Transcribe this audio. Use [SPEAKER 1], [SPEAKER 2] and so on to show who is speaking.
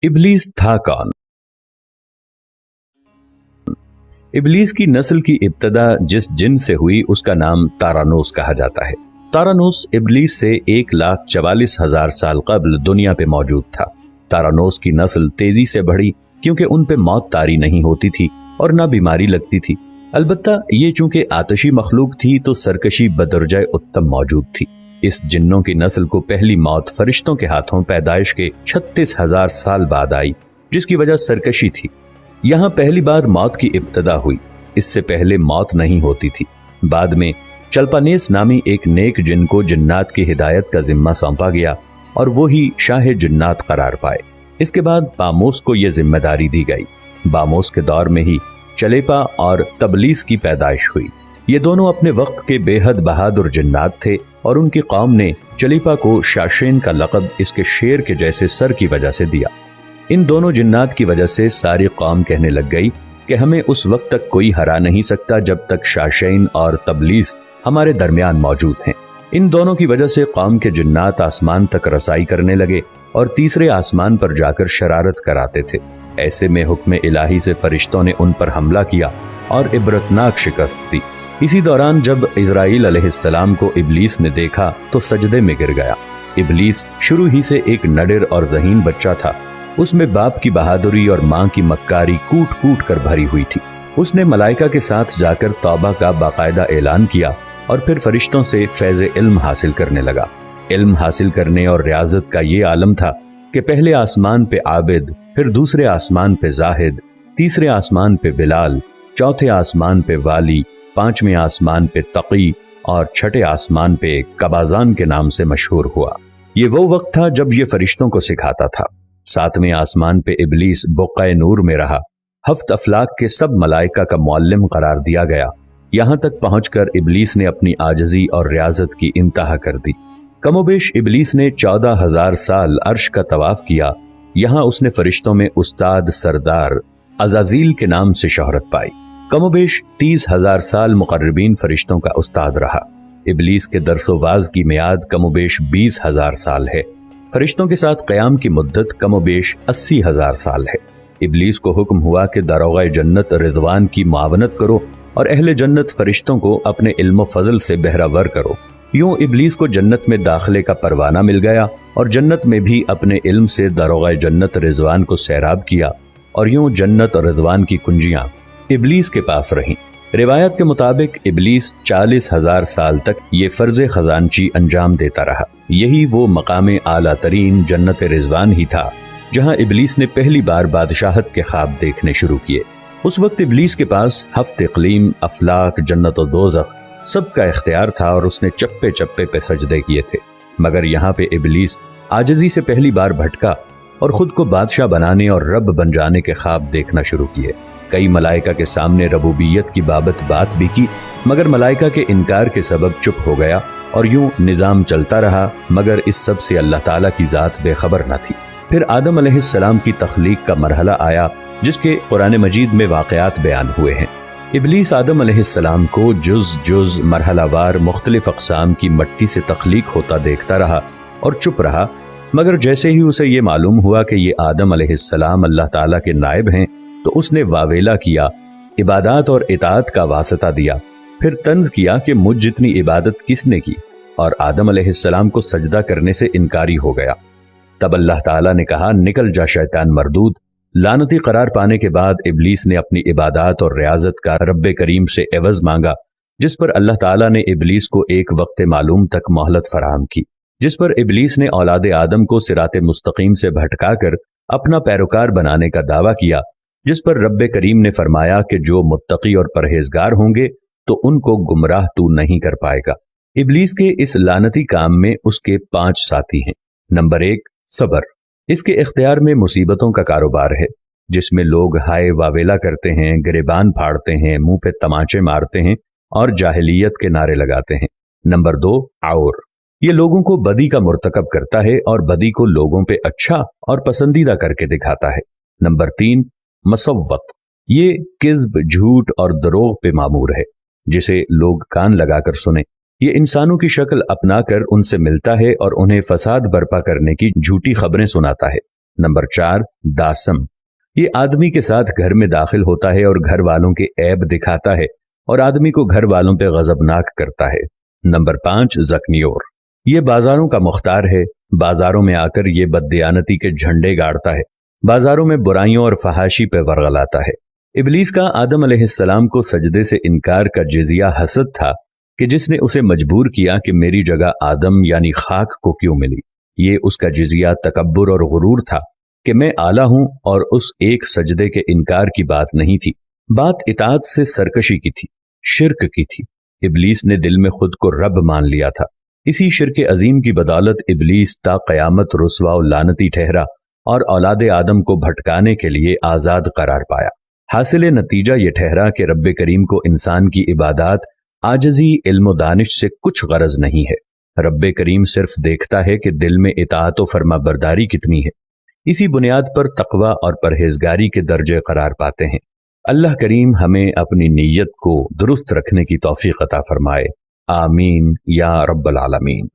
[SPEAKER 1] इब्लीस था कौन? इब्लीस की नस्ल की इब्तदा जिस जिन से हुई उसका नाम तारानोस कहा जाता है। तारानोस इब्लीस से 1,44,000 साल कबल दुनिया पे मौजूद था। तारानोस की नस्ल तेजी से बढ़ी क्योंकि उन पे मौत तारी नहीं होती थी और ना बीमारी लगती थी। अलबत्ता ये चूंकि आतशी मखलूक थी तो सरकशी बदरजाए उत्तम मौजूद थी। इस जिन्नों की नस्ल को पहली मौत फरिश्तों के हाथों पैदाइश के 36,000 साल बाद आई, जिसकी वजह सरकशी थी। यहाँ पहली बार मौत की इब्तदा हुई। इससे पहले मौत नहीं होती थी। बाद में चल्पानेस नामी एक नेक जिन को जिन्नात की हिदायत का जिम्मा सौंपा गया और वो ही शाह जिन्नात करार पाए। इसके बाद बामोस को यह जिम्मेदारी दी गई। बामोस के दौर में ही चलेपा और तबलीस की पैदाइश हुई। ये दोनों अपने वक्त के बेहद बहादुर जिन्नात थे और उनकी कौम ने चलेपा को शाशेन का लक़ब इसके शेर के जैसे सर की वजह से दिया। इन दोनों जिन्नात की वजह से सारी कौम कहने लग गई कि हमें उस वक्त तक कोई हरा नहीं सकता जब तक शाशेन और तबलीस हमारे दरमियान मौजूद हैं। इन दोनों की वजह से कौम के जिन्नात आसमान तक रसाई करने लगे और तीसरे आसमान पर जाकर शरारत कराते थे। ऐसे में हुक्म इलाही से फरिश्तों ने उन पर हमला किया और इबरतनाक शिकस्त दी। इसी दौरान जब इज़राइल अलैहिस्सलाम को इब्लीस ने देखा तो सजदे में गिर गया। इब्लीस शुरू ही से एक नडर और ज़हीन बच्चा था। उसमें बाप की बहादुरी और माँ की मक्कारी कूट कूट कर भरी हुई थी। उसने मलाइका के साथ जाकर तौबा का बाकायदा ऐलान किया और फिर फरिश्तों से फैज़ इल्म हासिल करने लगा। इल्म हासिल करने और रियाजत का ये आलम था कि पहले आसमान पे आबिद, फिर दूसरे आसमान पे जाहिद, तीसरे आसमान पे बिलाल, चौथे आसमान पे वाली, पांचवें आसमान पे तकी और छठे आसमान पे कबाजान के नाम से मशहूर हुआ। ये वो वक्त था जब ये फरिश्तों को सिखाता था। सातवें आसमान पे इब्लीस बुक़्क़ाए नूर में रहा। हफ्त अफलाक के सब मलाइका का मुअल्लिम करार दिया गया। यहाँ तक पहुंचकर इब्लीस ने अपनी आजजी और रियाजत की इंतहा कर दी। कमोबेश इब्लीस ने 14,000 साल अर्श का तवाफ किया। यहाँ उसने फरिश्तों में उस्ताद सरदार अज़ाज़ील के नाम से शोहरत पाई। कमोबेश 30,000 साल मुक़र्रबीन फरिश्तों का उस्ताद रहा। इब्लीस के दरसोवाज की मियाद कमोबेश 20,000 साल है। फरिश्तों के साथ क़याम की मुद्दत कमोबेश 80,000 साल है। इब्लीस को हुक्म हुआ कि दारोगा जन्नत रिज़वान की मुआवनत करो और अहले जन्नत फरिश्तों को अपने इल्म फजल से बहरावर करो। यूं इब्लीस को जन्नत में दाखिले का परवाना मिल गया और जन्नत में भी अपने इल्म से दारोगा जन्नत रिज़वान को सैराब किया और यूं जन्नत और रिज़वान की कुंजियां इब्लीस के पास रहीं। रिवायत के मुताबिक इब्लीस 40,000 साल तक ये फर्ज खजानची अंजाम देता रहा। यही वो मकाम आला तरीन जन्नत रिज़वान ही था जहां इब्लीस ने पहली बार बादशाहत के ख्वाब देखने शुरू किए। उस वक्त इब्लीस के पास हफ्त इक़लीम, अफलाक, जन्नत और दोज़ख सबका इख्तियार था और उसने चप्पे चप्पे पे सजदे किए थे। मगर यहाँ पे इब्लीस आजिज़ी से पहली बार भटका और खुद को बादशाह बनाने और रब बन जाने के ख्वाब देखना शुरू किए। कई मलाइका के सामने रबूबियत की बाबत बात भी की, मगर मलाइका के इनकार के सबब चुप हो गया और यूं निज़ाम चलता रहा। मगर इस सब से अल्लाह ताला की ज़ात बेखबर न थी। फिर आदम अलैहिस्सलाम की तख्लीक का मरहला आया जिसके कुरान मजीद में वाक़यात बयान हुए हैं। इब्लीस आदम अलैहिस्सलाम को जुज़ जुज़ मरहलावार मुख्तलिफ अक़साम की मट्टी से तख्लीक होता देखता रहा और चुप रहा। मगर जैसे ही उसे ये मालूम हुआ कि ये आदम अलैहिस्सलाम अल्लाह ताला के नायब हैं तो उसने वावेला किया, इबादत और इताअत का वास्ता दिया। फिर तंज किया कि मुझ जितनी इबादत किसने की, और आदम अलैहिस्सलाम को सजदा करने से इनकारी हो गया। तब अल्लाह ताला ने कहा, निकल जा शैतान मरदूद। लानती करार पाने के बाद इब्लीस ने अपनी इबादत और रियाजत का रब्बे करीम से एवज मांगा, जिस पर अल्लाह ताला ने इब्लीस को एक वक्त मालूम तक मोहलत फराहम की, जिस पर इब्लीस ने औलाद आदम को सिराते मुस्तकीम से भटका कर अपना पैरोकार बनाने का दावा किया, जिस पर रब्बे करीम ने फरमाया कि जो मुत्तकी और परहेजगार होंगे तो उनको गुमराह तू नहीं कर पाएगा। इब्लीस के इस लानती काम में उसके 5 साथी हैं। नंबर 1, सब्र। इसके इख्तियार में मुसीबतों का कारोबार है, जिसमें लोग हाय वावेला करते हैं, गिरेबान फाड़ते हैं, मुंह पे तमाचे मारते हैं और जाहिलियत के नारे लगाते हैं। नंबर 2, और ये लोगों को बदी का मुर्तकब करता है और बदी को लोगों पे अच्छा और पसंदीदा करके दिखाता है। नंबर 3, मसव्वत। ये किज़्ब, झूठ और दरोग पे मामूर है, जिसे लोग कान लगाकर सुने। ये इंसानों की शक्ल अपनाकर उनसे मिलता है और उन्हें फसाद बर्पा करने की झूठी खबरें सुनाता है। नंबर 4 दासम, ये आदमी के साथ घर में दाखिल होता है और घर वालों के ऐब दिखाता है और आदमी को घर वालों पे गजबनाक करता है। नंबर 5 जकनियोर, ये बाजारों का मुख्तार है, बाजारों में आकर ये बददियानती के झंडे गाड़ता है, बाजारों में बुराइयों और फहाशी पे वरगलाता है। इबलीस का आदम अलैहिस्सलाम को सजदे से इनकार का जिजिया हसद था कि जिसने उसे मजबूर किया कि मेरी जगह आदम यानी खाक को क्यों मिली। ये उसका जिजिया तकब्बुर और गुरूर था कि मैं आला हूं, और उस एक सजदे के इनकार की बात नहीं थी, बात इताअत से सरकशी की थी, शिर्क की थी। इबलीस ने दिल में खुद को रब मान लिया था। इसी शिर्क अजीम की बदौलत इबलीस ता क़यामत रुस्वा और लानती ठहरा और औलाद आदम को भटकाने के लिए आज़ाद करार पाया। हासिल नतीजा ये ठहरा कि रब्बे करीम को इंसान की इबादत, आजजी, इल्म दानिश से कुछ गरज नहीं है। रब्बे करीम सिर्फ देखता है कि दिल में इताअत व फर्मा बरदारी कितनी है। इसी बुनियाद पर तकवा और परहेजगारी के दर्जे करार पाते हैं। अल्लाह करीम हमें अपनी नीयत को दुरुस्त रखने की तौफीक अता फरमाए। आमीन या रब्बल आलमीन।